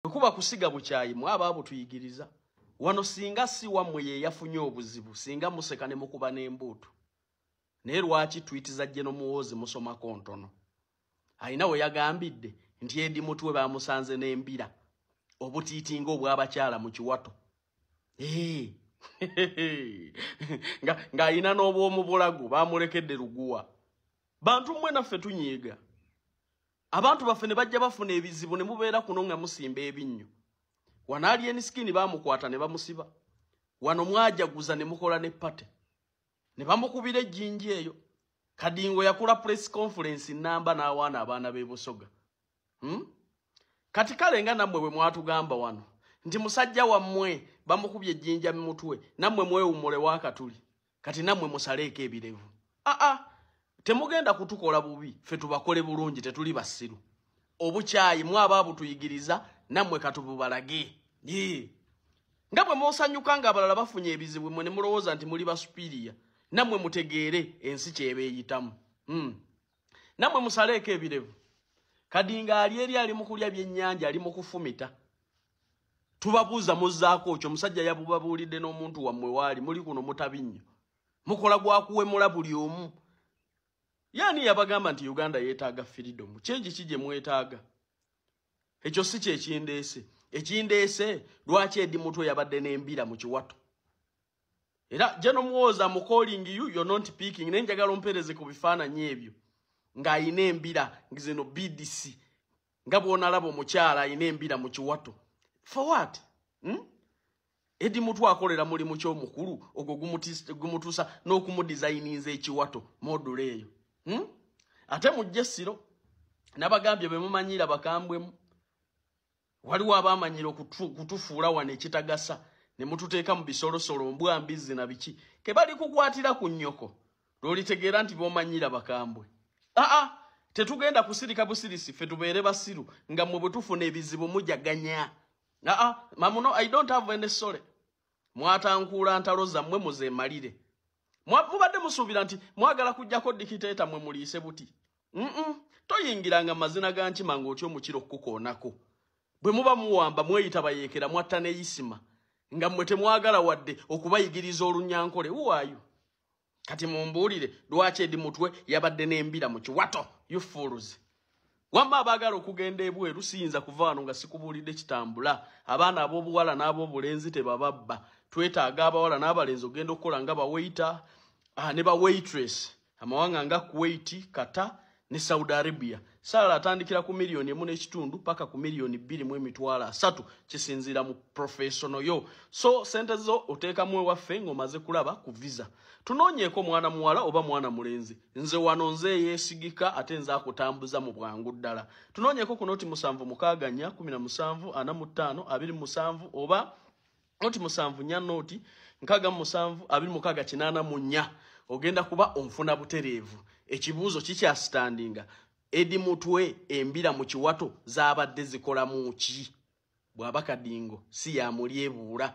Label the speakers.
Speaker 1: kuba kusiga buchayi mwaba abo tuyigiriza wano singa si wamwe ye yafunye obuzibu singa museka ne mukuba n'embuto ne lwaki tweet za Jeno Muhoozi musoma kontono aina we yagambidde nti Edi Mutwe bamusanze n'embira obutiitinga obw'abakyala mu Kiwato nga ina n'obw'omu bulago bamulekedde luguwa bantu mmwe naffe tunyiiga abantu baffe ne bajja bafuna ebizibu ne mubeera kuno nga musimba ebinnyo wanaali eniskini bamukwata ne bamusiba wano mwajaguza ne mukola ne pate ne bamukubira ejjinji eyo Kadingo yakula press conference namba n'awaana abaana b'e Busoga kati kale nga nammwe bwe mwatugamba wano nti musajja wammwe bamukubye ejjinja mu mutwe nammwe mwewummule wakatuli kati nammwe musaleeko ebirevu temugenda kutukola bubi ffe tubakole bulungi tetuli basiru obukyayi mwaba abutuyigiriza nammwe katububalage nga bwe musanyuka nga abalala bafunye ebizibu mwe ne mulowooza nti muli basupiriya nammwe mutegeere ensi kyebeeyitamu nammwe musaleeko ebirevu Kadinga ali mu kulya byennyanja ali mu kufumita tubabuuza muzzaako kyo musajja yabubabuulidde n'omuntu wammwe waali muli kuno mutabinnyo mukola gwakuwemula buli omu yani yabagamba nti Uganda yeetaaga freedom change kije mwetaaga ekyo si kye ekindeese lwaki Edi Mutwe yabadde n'embira mu Kiwato era Jeno Muhoozi am calling you're not picking nenjagala ompereze ku bifaananyi ebyo nga ayina embira ngizeno BDC nga bw'onalaba omukyala ayina embira mu Kiwato for what Edi Mutwe akolera mulimu ky'omukulu ogwo gumutuusa n'okumudesigninza ekiwato module eyo ate mujje Siro nabagambye be mumanyira bakambwemu waliwo abamanyira kutufuula wano ekitagasa ne mututeeka mu bisolosolo mbwa mbizi na biki ke bali kukwatira ku nnyoko lwolitegeera nti bomanyira bakambwe tetugenda kusirika busirisi ffe tubeere basiru nga mwe bwe tufuna ebizibu mujaganya mamuno I don't have any sorry mwatankuula ntalo zammwe muzeemalire mubadde musuubira nti mwagala kujjako dikiteeta mwe muliise buti toyingiranga mazina ga nkima ng'otyo mukiro kukoonako bwe muba muwamba mweyita bayeekera mwatta n'eyisima nga mmwe temwagala wadde okubayigiriza olunyankole uwaayo kati mumbuulire lwaki Edi Mutwe yabadde n'embira mu Kiwato you fools wamba abaagala okugenda ebweru siyinza kuva wano nga sikubuulidde kitambula abaana ab'obuwala n'ab'obulenzi tebababba twetaaga abawala n'abalenzi ogenda okukola nga bawaita ne bawaitress amawanga nga Kuwait, Qatar ne Saudi Arabia sala atandikira ku $1.5 paka ku $2.3 kisinzira mu professional yo so sente zo oteekamu ewaffe ng'omaze kulaba ku visa tunoonyeeko mwana muwala oba mwana mulenzi nze wano nze yeesigika ate nze akutambuza mu bwangu ddala tunoonyeeko ku noti 764 17 45 27 oba noti 7 nya noti 67 26 ogenda kuba onfuna butereevu ekibuuzo kikyastandinga Edi Mutwe embira mu Kiwato zaabadde zikola mu ki bw'aba Kadingo si yamulyebuula